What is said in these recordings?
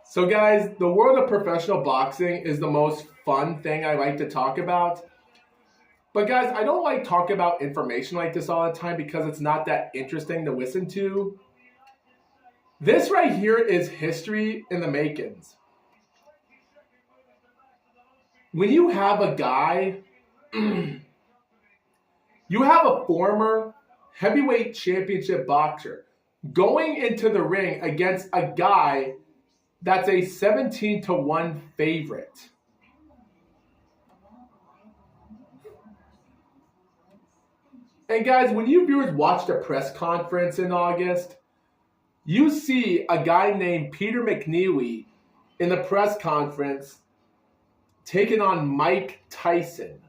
So guys, the world of professional boxing is the most fun thing I like to talk about. But guys, I don't like talking about information like this all the time because it's not that interesting to listen to. This right here is history in the makings. When you have a guy, you have a former heavyweight championship boxer going into the ring against a guy that's a 17-1 favorite. And guys, when you viewers watch the press conference in August, you see a guy named Peter McNeeley in the press conference taking on Mike Tyson.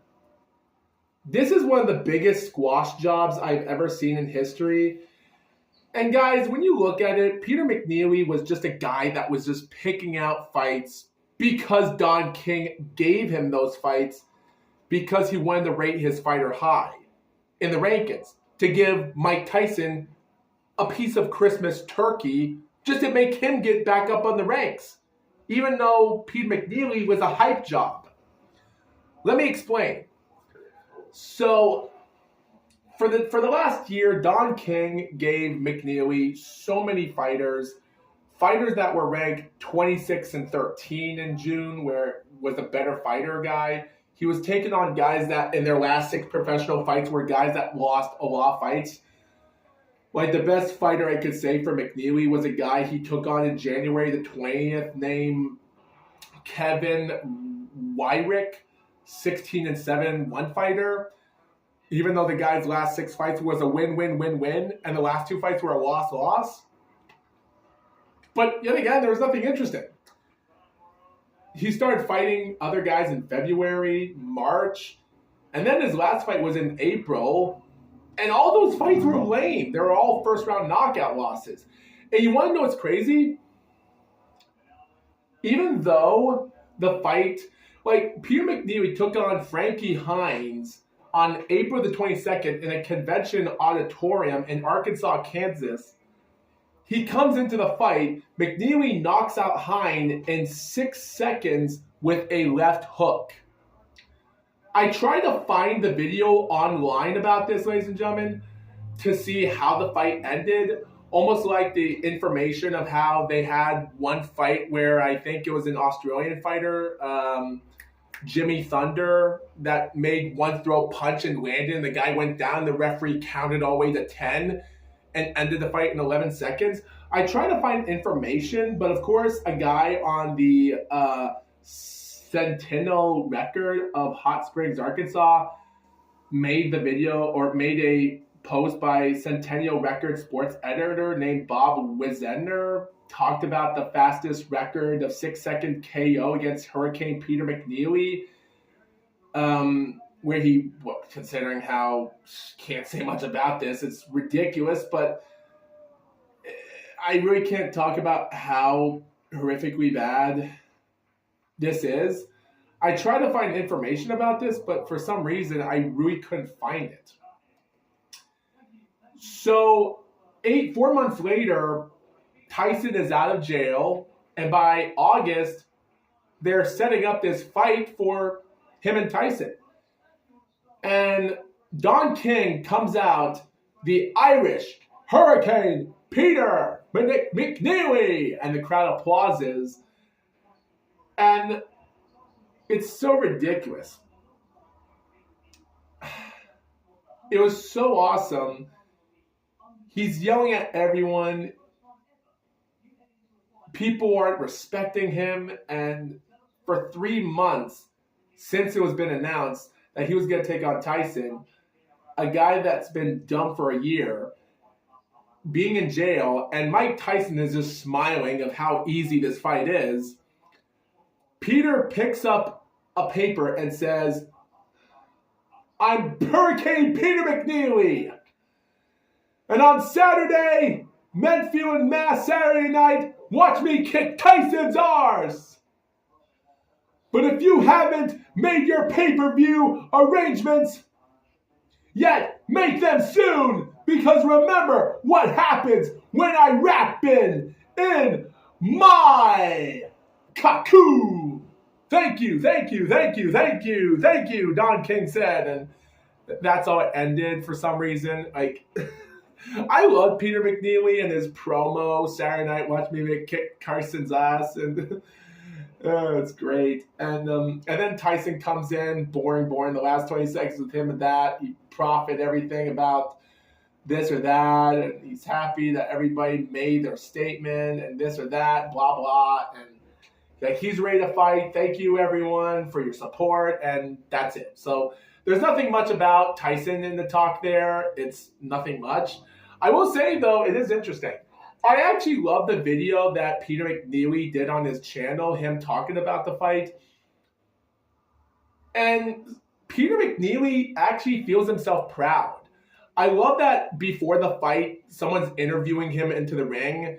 This is one of the biggest squash jobs I've ever seen in history. And guys, when you look at it, Peter McNeeley was just a guy that was just picking out fights because Don King gave him those fights because he wanted to rate his fighter high in the rankings to give Mike Tyson a piece of Christmas turkey just to make him get back up on the ranks, even though Pete McNeeley was a hype job. Let me explain. So, for the last year, Don King gave McNeeley so many fighters that were ranked 26 and 13 in June, where was a better fighter guy. He was taking on guys that in their last 6 professional fights were guys that lost a lot of fights. Like the best fighter I could say for McNeeley was a guy he took on in January the 20th named Kevin Wyrick, 16-7, one fighter. Even though the guy's last 6 fights was a win-win-win-win, and the last 2 fights were a loss-loss. But yet again, there was nothing interesting. He started fighting other guys in February, March, and then his last fight was in April, and all those fights were lame. They were all first-round knockout losses. And you want to know what's crazy? Even though the fight, like Peter McNeeley took on Frankie Hines on April the 22nd in a convention auditorium in Arkansas, Kansas. He comes into the fight. McNeeley knocks out Hines in 6 seconds with a left hook. I tried to find the video online about this, ladies and gentlemen, to see how the fight ended. Almost like the information of how they had one fight where I think it was an Australian fighter, Jimmy Thunder, that made one throw punch and landed, and the guy went down. The referee counted all the way to 10 and ended the fight in 11 seconds. I tried to find information, but of course, a guy on the Centennial record of Hot Springs, Arkansas, made the video or made a post by Centennial record sports editor named Bob Wiesner, talked about the fastest record of 6-second KO against Hurricane Peter McNeeley, where he, well, considering how, can't say much about this, it's ridiculous, but I really can't talk about how horrifically bad this is. I tried to find information about this, but for some reason, I really couldn't find it. So, 4 months later, Tyson is out of jail, and by August, they're setting up this fight for him and Tyson. And Don King comes out, the Irish Hurricane Peter McNeeley, and the crowd applauses. And it's so ridiculous. It was so awesome. He's yelling at everyone. People aren't respecting him. And for 3 months, since it was been announced that he was going to take on Tyson, a guy that's been dumb for a year, being in jail, and Mike Tyson is just smiling of how easy this fight is, Peter picks up a paper and says, "I'm Hurricane Peter McNeeley. And on Saturday, Medfield and Mass Saturday night, watch me kick Tyson's arse. But if you haven't made your pay-per-view arrangements yet, make them soon, because remember what happens when I rap in my Kaku! Thank you, thank you, thank you, thank you, thank you, Don King said. And that's how it ended for some reason. Like, I love Peter McNeeley and his promo Saturday Night Watch Me Kick Carson's ass, and it's great. And then Tyson comes in, boring. The last 20 seconds with him and that. He profit everything about this or that, and he's happy that everybody made their statement and this or that, blah blah, and like he's ready to fight. Thank you everyone for your support, and that's it. So there's nothing much about Tyson in the talk there. It's nothing much. I will say though, it is interesting. I actually love the video that Peter McNeeley did on his channel, him talking about the fight. And Peter McNeeley actually feels himself proud. I love that before the fight, someone's interviewing him into the ring,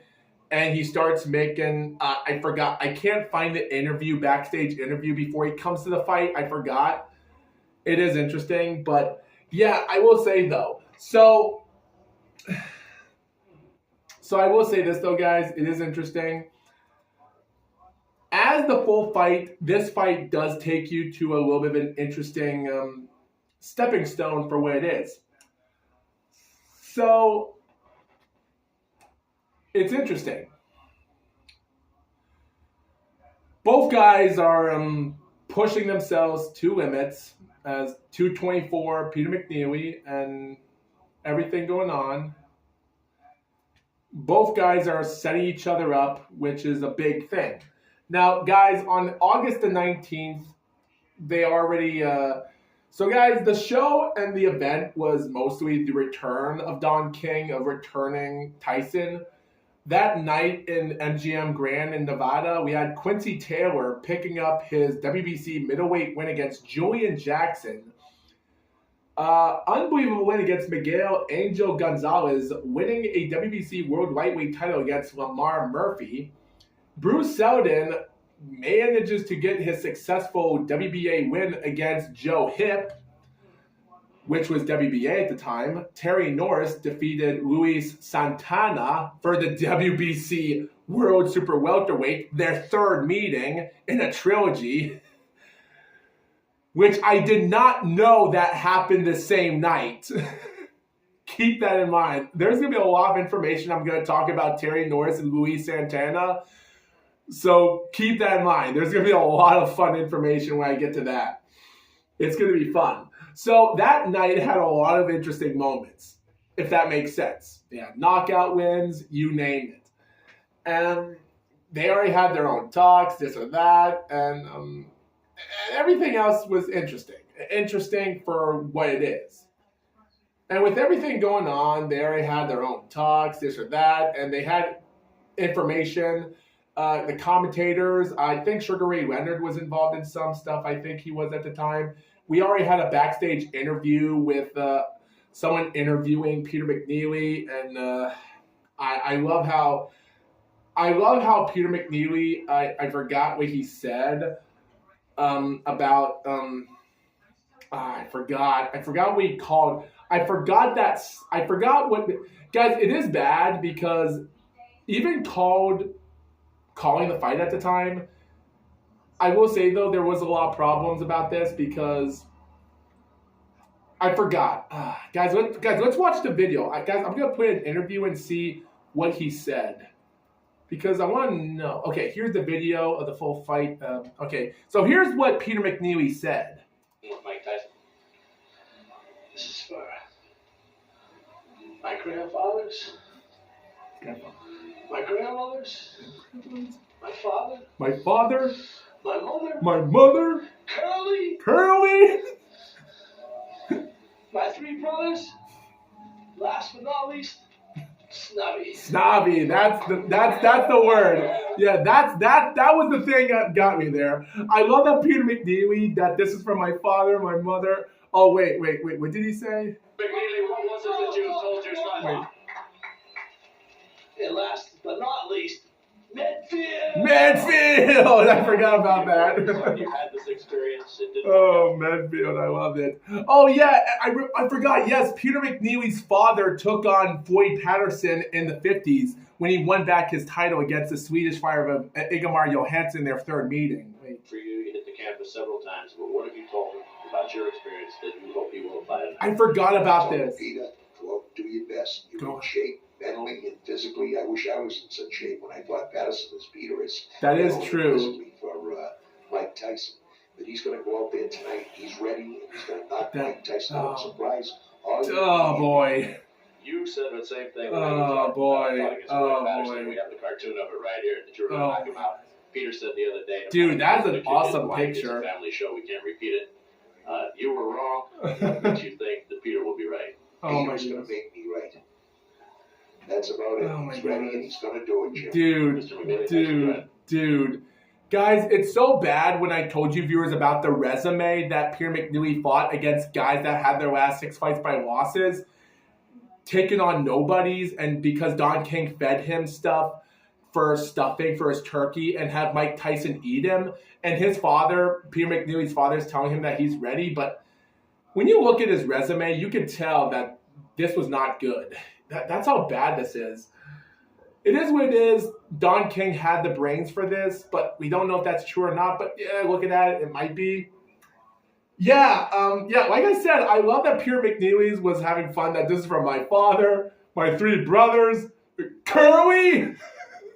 and he starts making, I can't find the backstage interview before he comes to the fight. I forgot. It is interesting, but yeah, I will say though. So I will say this though, guys, it is interesting. As the full fight, this fight does take you to a little bit of an interesting stepping stone for what it is. So, it's interesting. Both guys are pushing themselves to limits as 224 Peter McNeeley and everything going on. Both guys are setting each other up, which is a big thing. Now, guys, on August the 19th, they already... So, guys, the show and the event was mostly the return of Don King, of returning Tyson. That night in MGM Grand in Nevada, we had Quincy Taylor picking up his WBC middleweight win against Julian Jackson. Unbelievable win against Miguel Angel Gonzalez, winning a WBC World Lightweight title against Lamar Murphy. Bruce Seldon manages to get his successful WBA win against Joe Hip, which was WBA at the time. Terry Norris defeated Luis Santana for the WBC World Super Welterweight, their third meeting in a trilogy, which I did not know that happened the same night. Keep that in mind. There's going to be a lot of information I'm going to talk about Terry Norris and Luis Santana. So keep that in mind. There's going to be a lot of fun information when I get to that. It's going to be fun. So that night had a lot of interesting moments, if that makes sense. They had knockout wins, you name it. And they already had their own talks, this or that, and everything else was interesting. Interesting for what it is. And with everything going on, they already had their own talks, this or that, and they had information. The commentators, I think Sugar Ray Leonard was involved in some stuff. I think he was at the time. We already had a backstage interview with someone interviewing Peter McNeeley, and I love how Peter McNeeley. I forgot what he said about. I forgot what he called. I forgot what. Guys, it is bad because even calling the fight at the time, I will say though there was a lot of problems about this because I forgot. Guys, let's watch the video. Guys, I'm gonna put an interview and see what he said because I want to know. Okay, here's the video of the full fight. Okay, so here's what Peter McNeeley said. Mike Tyson. This is for my grandfathers. My grandmothers, my father, my mother, Curly, my three brothers, last but not least, Snobby. That's the word. Yeah, that was the thing that got me there. I love that Peter McNeeley, that this is from my father, my mother. Oh wait, what did he say? McNeeley, what was it that you told your son? Wait. And last but not least, Medfield. Medfield! I forgot about that. You had this experience. It didn't Oh, Medfield, I love it. Oh, yeah, I forgot. Yes, Peter McNeeley's father took on Floyd Patterson in the 50s when he won back his title against the Swedish Fire of Ingemar Johansson in their third meeting. For you, you hit the canvas several times, but what have you told him about your experience that you hope he will apply tonight? I forgot about this. Peter, go out and do your best. You're in shape, mentally and physically. I wish I was in such shape when I fought Patterson as Peter is. That is true. Physically for Mike Tyson. But he's going to go out there tonight. He's ready, and he's going to knock Mike Tyson out. Surprise. Oh, boy. You said the same thing. Oh, boy. Oh, boy. We have the cartoon of it right here that you were going to knock him out. Peter said the other day. Dude, that's an awesome picture. It's a family show. We can't repeat it. You were wrong, but you think that Peter will be right. Oh, my Peter's going to make me right. That's about it. Oh, my he's ready, God. and he's going to do it, Jim. Dude. Guys, it's so bad when I told you viewers about the resume that Peter McNeeley fought against guys that had their last 6 fights by losses, taking on nobodies, and because Don King fed him stuff for stuffing for his turkey and have Mike Tyson eat him. And his father, Peter McNeeley's father, is telling him that he's ready. But when you look at his resume, you can tell that this was not good. That's how bad this is. It is what it is. Don King had the brains for this, but we don't know if that's true or not. But yeah, looking at it, it might be. Yeah, like I said, I love that Peter McNeeley was having fun, that this is from my father, my 3 brothers, Curly,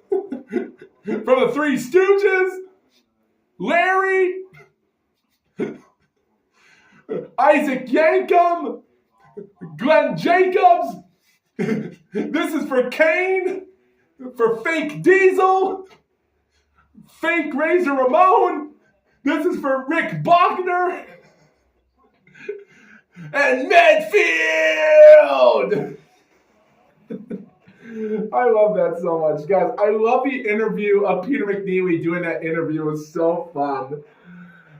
from the Three Stooges, Larry, Isaac Yankum, Glenn Jacobs. This is for Kane, for Fake Diesel, Fake Razor Ramon. This is for Rick Bachner and Medfield. I love that so much, guys. I love the interview of Peter McNeeley doing that interview. It was so fun.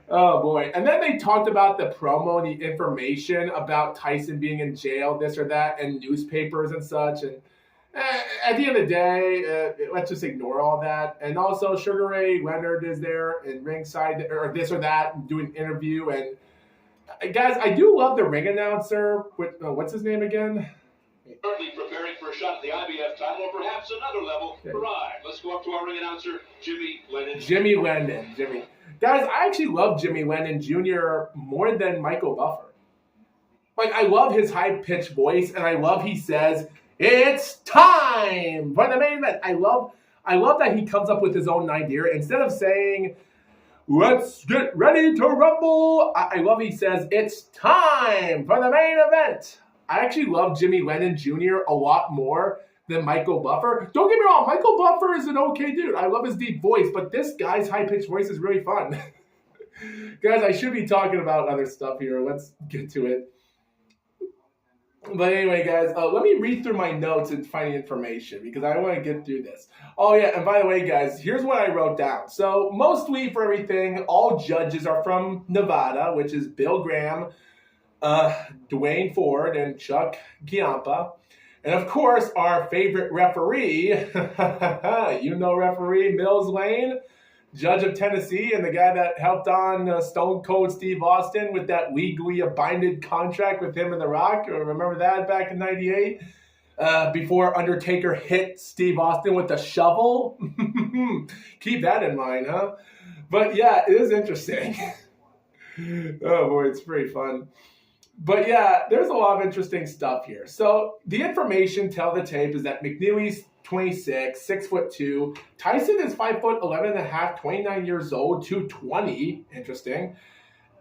Oh, boy. And then they talked about the promo, the information about Tyson being in jail, this or that, and newspapers and such. And at the end of the day, let's just ignore all that. And also, Sugar Ray Leonard is there in ringside, or this or that, doing an interview. And guys, I do love the ring announcer. What's his name again? Currently preparing for a shot at the IBF title, or perhaps another level. Okay. Right. Let's go up to our ring announcer, Jimmy Lennon. Jimmy Lennon. Guys, I actually love Jimmy Lennon Jr. more than Michael Buffer. Like, I love his high-pitched voice, and I love he says, "It's time for the main event." I love that he comes up with his own idea. Instead of saying, "Let's get ready to rumble," I love he says, "It's time for the main event." I actually love Jimmy Lennon Jr. a lot more than Michael Buffer. Don't get me wrong, Michael Buffer is an okay dude. I love his deep voice, but this guy's high-pitched voice is really fun. Guys, I should be talking about other stuff here. Let's get to it. But anyway, guys, let me read through my notes and find information because I want to get through this. Oh, yeah, and by the way, guys, here's what I wrote down. So, mostly for everything, all judges are from Nevada, which is Bill Graham, Dwayne Ford, and Chuck Giampa. And, of course, our favorite referee, referee Mills Lane, judge of Tennessee, and the guy that helped on Stone Cold Steve Austin with that legally binded contract with him and The Rock. Remember that back in '98? Before Undertaker hit Steve Austin with a shovel? Keep that in mind, huh? But yeah, it is interesting. Oh boy, it's pretty fun. But yeah, there's a lot of interesting stuff here. So the information, tell the tape, is that McNeeley's 26, 6'2". Tyson is 5'11 and a half, 29 years old, 220. Interesting.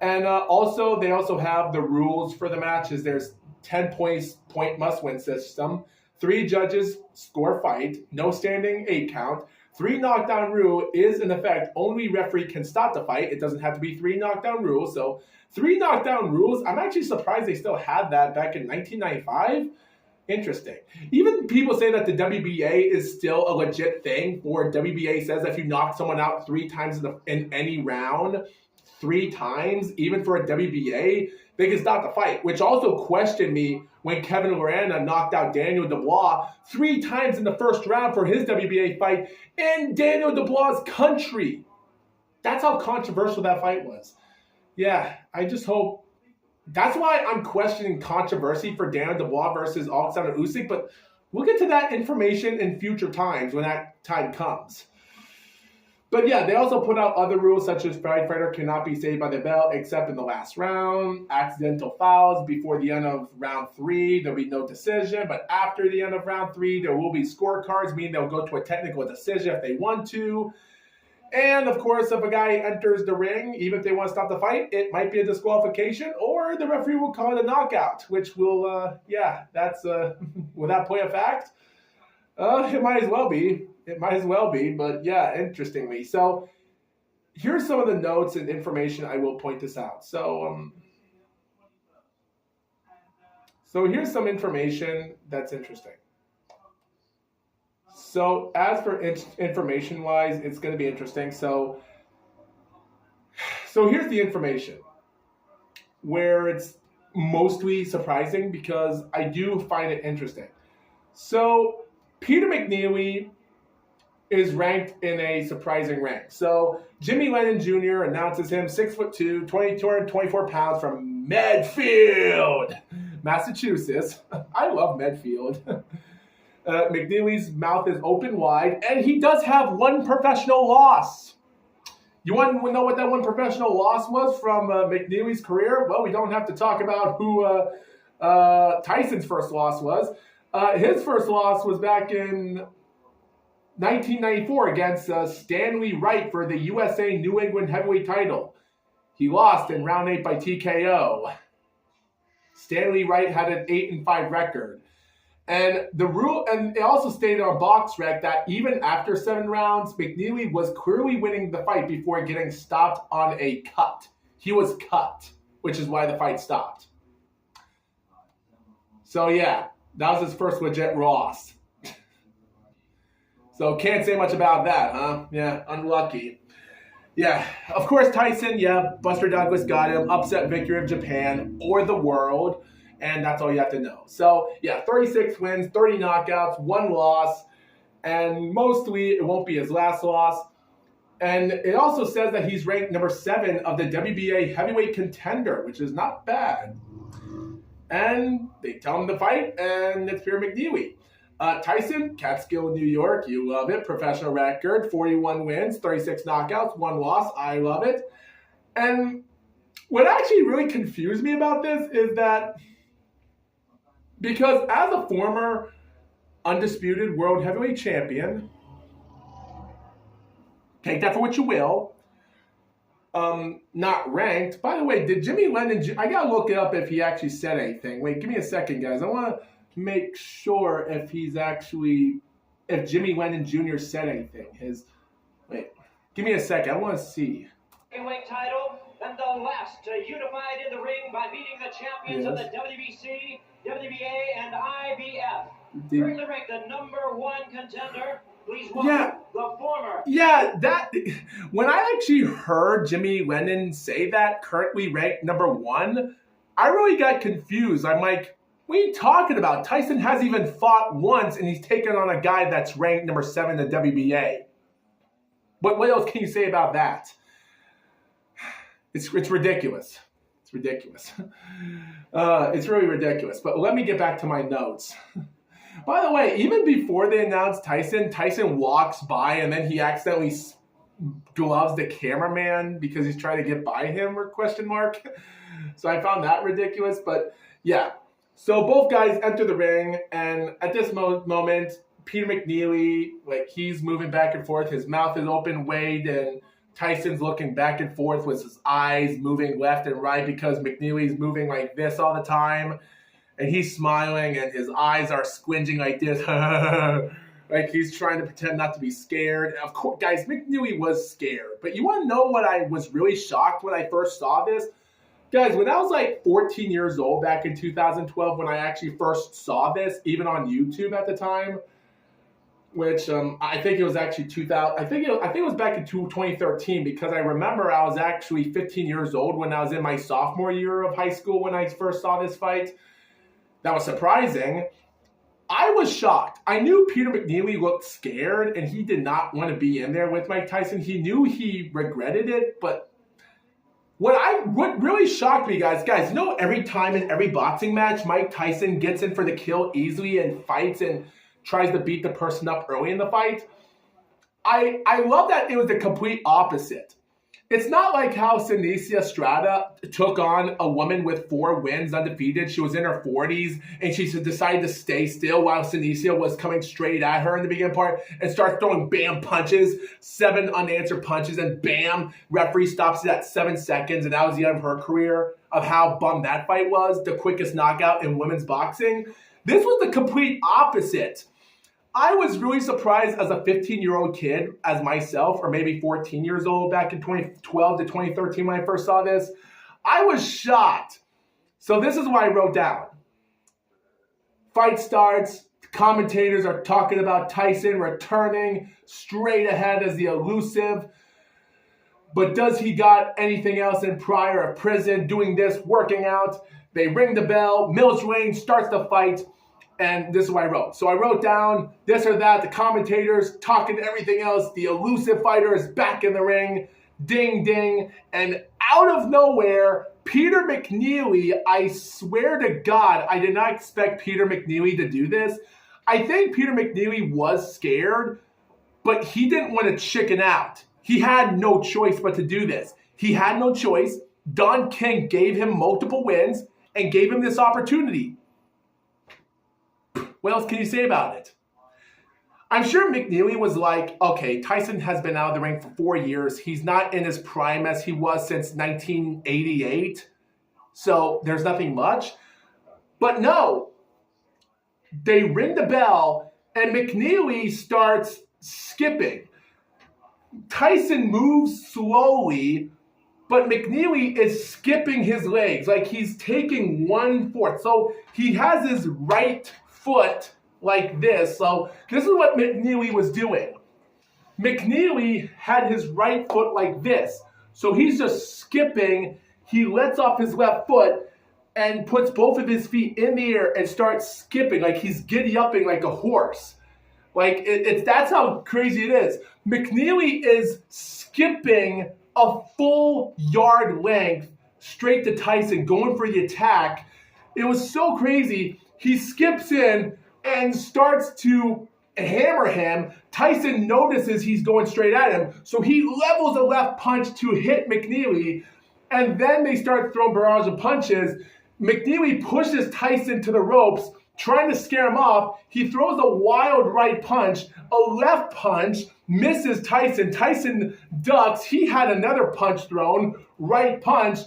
And they also have the rules for the matches. There's 10 point must-win system. 3 judges score fight. No standing 8 count. 3 knockdown rule is in effect. Only referee can stop the fight. It doesn't have to be 3 knockdown rules. So 3 knockdown rules. I'm actually surprised they still had that back in 1995. Interesting. Even people say that the WBA is still a legit thing. For WBA says if you knock someone out 3 times in any round, 3 times, even for a WBA, they can stop the fight, which also questioned me when Kevin Lorana knocked out Daniel Dubois 3 times in the first round for his WBA fight in Daniel Dubois' country. That's how controversial that fight was. Yeah, I just hope. That's why I'm questioning controversy for Daniel Dubois versus Alexander Usyk, but we'll get to that information in future times when that time comes. But yeah, they also put out other rules such as fighter cannot be saved by the bell except in the last round. Accidental fouls before the end of round 3, there'll be no decision. But after the end of round 3, there will be scorecards, meaning they'll go to a technical decision if they want to. And of course, if a guy enters the ring, even if they want to stop the fight, it might be a disqualification, or the referee will call it a knockout, which will, that's, will that play a fact? It might as well be. It might as well be, but yeah, interestingly. So here's some of the notes and information. I will point this out. So here's some information that's interesting. So as for information-wise, it's going to be interesting. So here's the information where it's mostly surprising because I do find it interesting. So Peter McNeeley is ranked in a surprising rank. So Jimmy Lennon Jr. announces him 6'2", 224 pounds from Medfield, Massachusetts. I love Medfield. McNeely's mouth is open wide, and he does have one professional loss. You want to know what that one professional loss was from McNeely's career? Well, we don't have to talk about who Tyson's first loss was. His first loss was back in 1994 against Stanley Wright for the USA New England heavyweight title. He lost in round 8 by TKO. Stanley Wright had an 8-5 record. And the rule, and it also stated on BoxRec that even after 7 rounds, McNeeley was clearly winning the fight before getting stopped on a cut. He was cut, which is why the fight stopped. So yeah, that was his first legit loss. So can't say much about that, huh? Yeah, unlucky. Yeah, of course Tyson, Buster Douglas got him. Upset victory of Japan or the world. And that's all you have to know. So, 36 wins, 30 knockouts, 1 loss. And mostly it won't be his last loss. And it also says that he's ranked number 7 of the WBA heavyweight contender, which is not bad. And they tell him to fight, and it's Peter McNeeley. Tyson, Catskill, New York, you love it. Professional record, 41 wins, 36 knockouts, 1 loss. I love it. And what actually really confused me about this is that because as a former undisputed world heavyweight champion, take that for what you will, not ranked. By the way, did Jimmy Lennon, I gotta look it up if he actually said anything. Wait, give me a second, guys. I want to make sure if Jimmy Lennon Jr. said anything. Wait, give me a second. I want to see. Heavyweight title and the last unified in the ring by beating the champions of the WBC, WBA, and IBF. Bring the ring, the number 1 contender. Please welcome the former. When I actually heard Jimmy Lennon say that, currently ranked number 1, I really got confused. I'm like, what are you talking about? Tyson hasn't even fought once, and he's taken on a guy that's ranked number 7 in the WBA. What else can you say about that? It's ridiculous. It's ridiculous. It's really ridiculous. But let me get back to my notes. By the way, even before they announced Tyson walks by and then he accidentally gloves the cameraman because he's trying to get by him, or question mark. So I found that ridiculous. But yeah, so both guys enter the ring, and at this moment, Peter McNeeley, he's moving back and forth. His mouth is open, Wade, and Tyson's looking back and forth with his eyes moving left and right because McNeeley's moving like this all the time. And he's smiling and his eyes are squinting like this. Like he's trying to pretend not to be scared. And of course, guys, McNeeley was scared. But you want to know what I was really shocked when I first saw this? Guys, when I was 14 years old back in 2012, when I actually first saw this, even on YouTube at the time, which I think it was actually 2000. I think it was back in 2013 because I remember I was actually 15 years old when I was in my sophomore year of high school when I first saw this fight. That was surprising. I was shocked. I knew Peter McNeeley looked scared and he did not want to be in there with Mike Tyson. He knew he regretted it, but what really shocked me, guys, you know, every time in every boxing match, Mike Tyson gets in for the kill easily and fights and tries to beat the person up early in the fight. I love that it was the complete opposite. It's not like how Senicia Estrada took on a woman with 4 wins undefeated. She was in her 40s, and she decided to stay still while Senicia was coming straight at her in the beginning part and starts throwing bam punches, 7 unanswered punches, and bam, referee stops it at 7 seconds, and that was the end of her career, of how bummed that fight was, the quickest knockout in women's boxing. This was the complete opposite. I was really surprised as a 15-year-old kid, as myself, or maybe 14 years old back in 2012 to 2013 when I first saw this. I was shocked. So this is what I wrote down. Fight starts. Commentators are talking about Tyson returning straight ahead as the elusive. But does he got anything else in prior of prison, doing this, working out? They ring the bell. Mills Lane starts the fight. And this is what I wrote. So I wrote down this or that, the commentators talking everything else. The elusive fighter is back in the ring. Ding, ding. And out of nowhere, Peter McNeeley, I swear to God, I did not expect Peter McNeeley to do this. I think Peter McNeeley was scared, but he didn't want to chicken out. He had no choice but to do this. He had no choice. Don King gave him multiple wins and gave him this opportunity. What else can you say about it? I'm sure McNeeley was like, okay, Tyson has been out of the ring for 4 years. He's not in his prime as he was since 1988. So there's nothing much. But no, they ring the bell and McNeeley starts skipping. Tyson moves slowly, but McNeeley is skipping his legs like he's taking 1/4. So he has his right foot like this. So this is what McNeeley was doing. McNeeley had his right foot like this. So he's just skipping. He lets off his left foot and puts both of his feet in the air and starts skipping like he's giddy-upping like a horse. Like that's how crazy it is. McNeeley is skipping a full yard length straight to Tyson, going for the attack. It was so crazy. He skips in and starts to hammer him. Tyson notices he's going straight at him, so he levels a left punch to hit McNeeley, and then they start throwing barrage of punches. McNeeley pushes Tyson to the ropes, trying to scare him off. He throws a wild right punch, a left punch, misses Tyson. Tyson ducks. He had another punch thrown, right punch,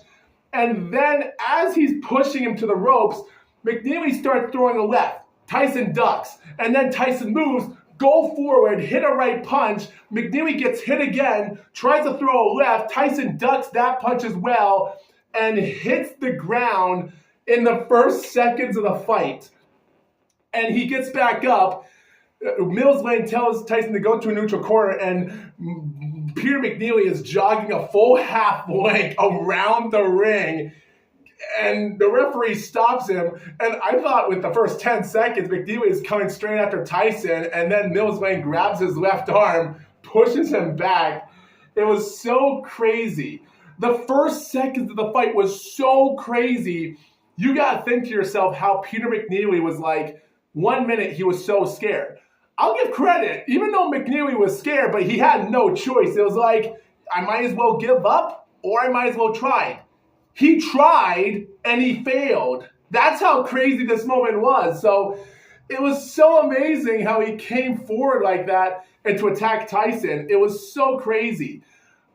and then as he's pushing him to the ropes, McNeeley starts throwing a left. Tyson ducks, and then Tyson moves, go forward, hit a right punch. McNeeley gets hit again, tries to throw a left. Tyson ducks that punch as well, and hits the ground in the first seconds of the fight. And he gets back up. Mills Lane tells Tyson to go to a neutral corner, and Peter McNeeley is jogging a full half length around the ring. And the referee stops him, and I thought with the first 10 seconds, McNeeley is coming straight after Tyson, and then Mills Lane grabs his left arm, pushes him back. It was so crazy. The first seconds of the fight was so crazy. You gotta think to yourself how Peter McNeeley was like, 1 minute he was so scared. I'll give credit, even though McNeeley was scared, but he had no choice. It was like, I might as well give up, or I might as well try. He tried and he failed. That's how crazy this moment was. So it was so amazing how he came forward like that and to attack Tyson. It was so crazy.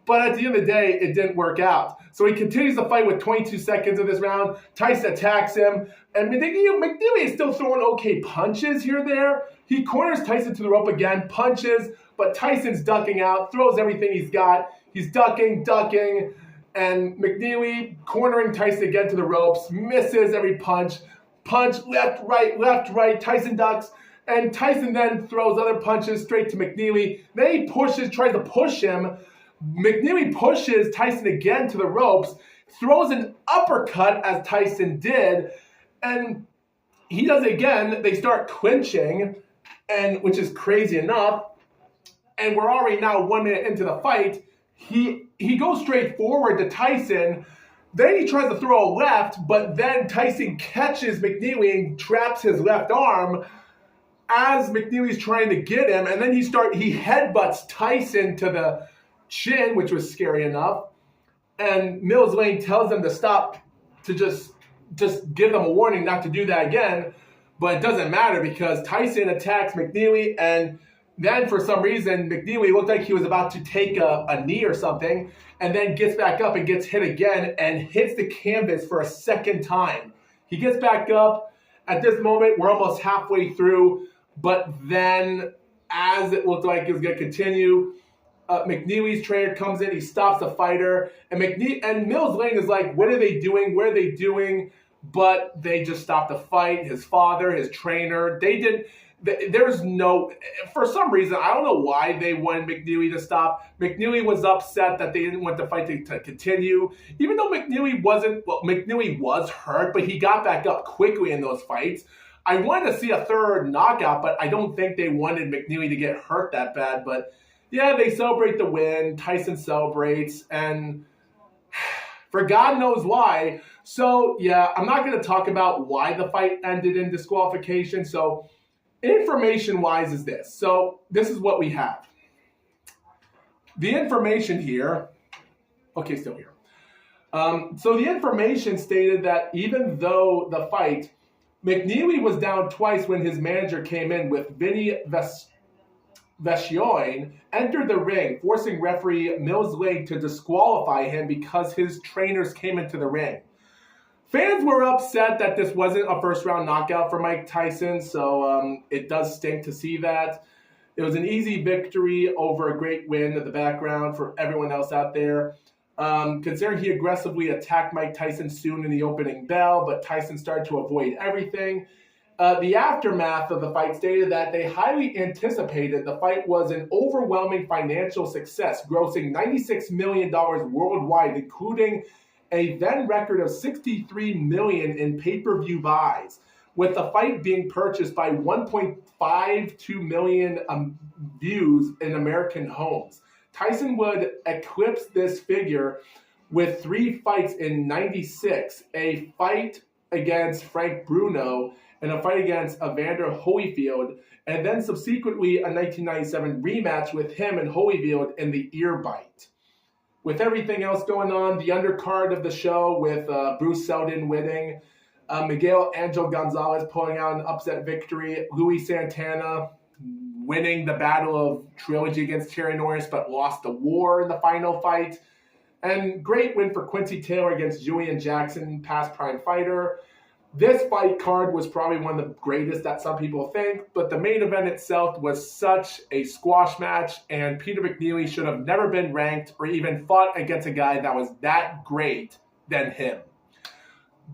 But at the end of the day, it didn't work out. So he continues the fight with 22 seconds of this round. Tyson attacks him. And McNeeley is still throwing okay punches here and there. He corners Tyson to the rope again, punches, but Tyson's ducking out, throws everything he's got. He's ducking, and McNeeley cornering Tyson again to the ropes, misses every punch. Punch, left, right, Tyson ducks, And Tyson then throws other punches straight to McNeeley. Then he tries to push him. McNeeley pushes Tyson again to the ropes, throws an uppercut as Tyson did, and he does it again. They start clinching, which is crazy enough. And we're already now 1 minute into the fight. He goes straight forward to Tyson. Then he tries to throw a left, but then Tyson catches McNeeley and traps his left arm as McNeeley's trying to get him. And then he headbutts Tyson to the chin, which was scary enough. And Mills Lane tells him to stop, to just give them a warning not to do that again. But it doesn't matter because Tyson attacks McNeeley, and then for some reason, McNeeley looked like he was about to take a knee or something, and then gets back up and gets hit again and hits the canvas for a second time. He gets back up. At this moment, we're almost halfway through, but then as it looked like it was going to continue, McNeeley's trainer comes in, he stops the fighter, and Mills Lane is like, what are they doing? What are they doing? But they just stopped the fight. His father, his trainer, for some reason, I don't know why they wanted McNeeley to stop. McNeeley was upset that they didn't want the fight to continue, even though McNeeley was hurt, but he got back up quickly in those fights. I wanted to see a third knockout, but I don't think they wanted McNeeley to get hurt that bad. But yeah, they celebrate the win. Tyson celebrates, and for God knows why. So yeah, I'm not going to talk about why the fight ended in disqualification. So information-wise is this. So this is what we have. The information here, okay, still here. So the information stated that even though the fight, McNeeley was down twice when his manager came in with Vinny Vescioin, entered the ring, forcing referee Mills Lane to disqualify him because his trainers came into the ring. Fans were upset that this wasn't a first-round knockout for Mike Tyson, so it does stink to see that. It was an easy victory over a great win in the background for everyone else out there. Considering he aggressively attacked Mike Tyson soon in the opening bell, but Tyson started to avoid everything. The aftermath of the fight stated that they highly anticipated the fight was an overwhelming financial success, grossing $96 million worldwide, including a then record of $63 million in pay-per-view buys, with the fight being purchased by 1.52 million views in American homes. Tyson would eclipse this figure with 3 fights in '96, a fight against Frank Bruno and a fight against Evander Holyfield, and then subsequently a 1997 rematch with him and Holyfield in the ear bite. With everything else going on, the undercard of the show with Bruce Seldon winning, Miguel Angel Gonzalez pulling out an upset victory, Luis Santana winning the Battle of Trilogy against Terry Norris but lost the war in the final fight, and great win for Quincy Taylor against Julian Jackson, past Prime Fighter. This fight card was probably one of the greatest that some people think, but the main event itself was such a squash match, and Peter McNeeley should have never been ranked or even fought against a guy that was that great than him.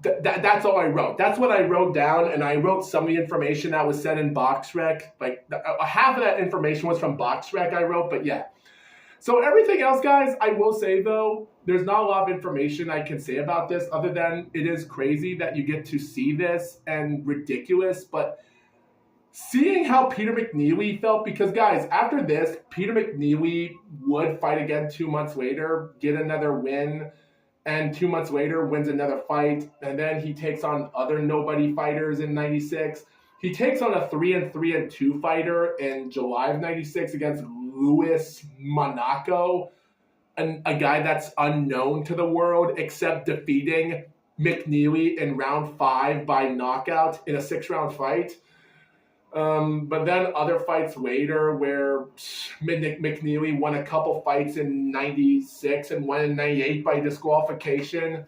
That's all I wrote. That's what I wrote down, and I wrote some of the information that was said in BoxRec. Like half of that information was from BoxRec I wrote, but yeah. So everything else, guys, I will say, though, there's not a lot of information I can say about this other than it is crazy that you get to see this and ridiculous. But seeing how Peter McNeeley felt, because, guys, after this, Peter McNeeley would fight again 2 months later, get another win, and 2 months later wins another fight. And then he takes on other nobody fighters in '96. He takes on a 3-3-2 fighter in July of '96 against Louis Monaco, a guy that's unknown to the world, except defeating McNeeley in round 5 by knockout in a 6-round fight. But then other fights later where McNeeley won a couple fights in '96 and won in '98 by disqualification.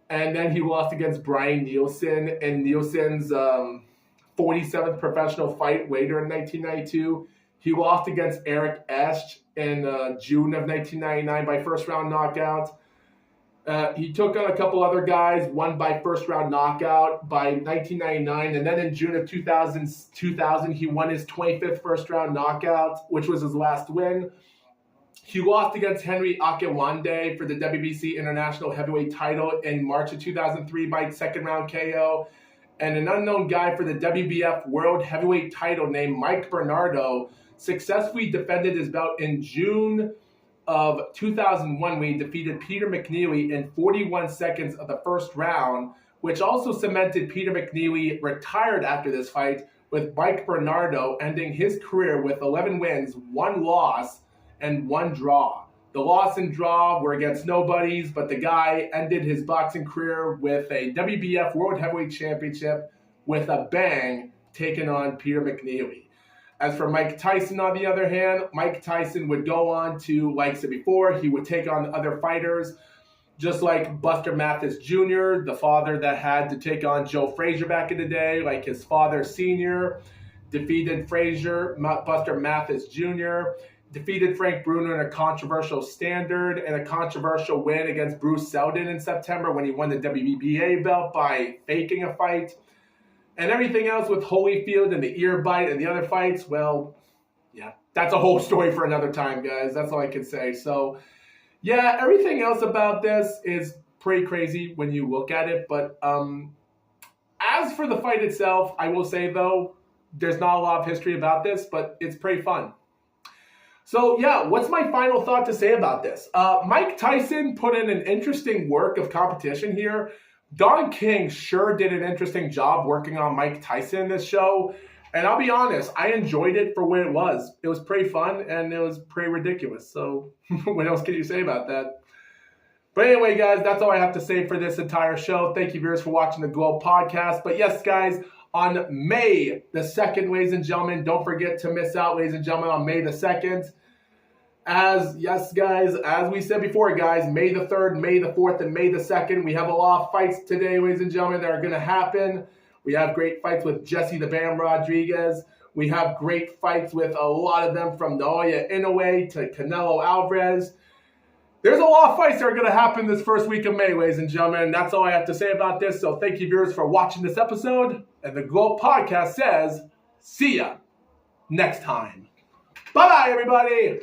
And then he lost against Brian Nielsen in Nielsen's 47th professional fight later in 1992. He lost against Eric Esch in June of 1999 by first-round knockout. He took on a couple other guys, won by first-round knockout by 1999. And then in June of 2000, he won his 25th first-round knockout, which was his last win. He lost against Henry Akewande for the WBC International Heavyweight title in March of 2003 by second-round KO. And an unknown guy for the WBF World Heavyweight title named Mike Bernardo successfully defended his belt in June of 2001 when he defeated Peter McNeeley in 41 seconds of the first round, which also cemented Peter McNeeley retired after this fight, with Mike Bernardo ending his career with 11 wins, 1 loss, and 1 draw. The loss and draw were against nobodies, but the guy ended his boxing career with a WBF World Heavyweight Championship with a bang, taking on Peter McNeeley. As for Mike Tyson, on the other hand, Mike Tyson would go on to, like I said before, he would take on other fighters, just like Buster Mathis Jr., the father that had to take on Joe Frazier back in the day, like his father Sr., defeated Buster Mathis Jr., defeated Frank Bruno in a controversial standard and a controversial win against Bruce Seldon in September when he won the WBA belt by faking a fight. And everything else with Holyfield and the ear bite and the other fights, well, yeah, that's a whole story for another time, guys. That's all I can say. So, yeah, everything else about this is pretty crazy when you look at it. But as for the fight itself, I will say, though, there's not a lot of history about this, but it's pretty fun. So, yeah, what's my final thought to say about this? Mike Tyson put in an interesting work of competition here. Don King sure did an interesting job working on Mike Tyson in this show. And I'll be honest, I enjoyed it for what it was. It was pretty fun and it was pretty ridiculous. So what else can you say about that? But anyway, guys, that's all I have to say for this entire show. Thank you, viewers, for watching the Globe Podcast. But yes, guys, on May the 2nd, ladies and gentlemen, don't forget to miss out, ladies and gentlemen, on May the 2nd. As we said before, guys, May the 3rd, May the 4th, and May the 2nd, we have a lot of fights today, ladies and gentlemen, that are going to happen. We have great fights with Jesse the Bam Rodriguez. We have great fights with a lot of them from Naoya Inoue to Canelo Alvarez. There's a lot of fights that are going to happen this first week of May, ladies and gentlemen. That's all I have to say about this. So thank you, viewers, for watching this episode. And the Globe Podcast says, see ya next time. Bye-bye, everybody.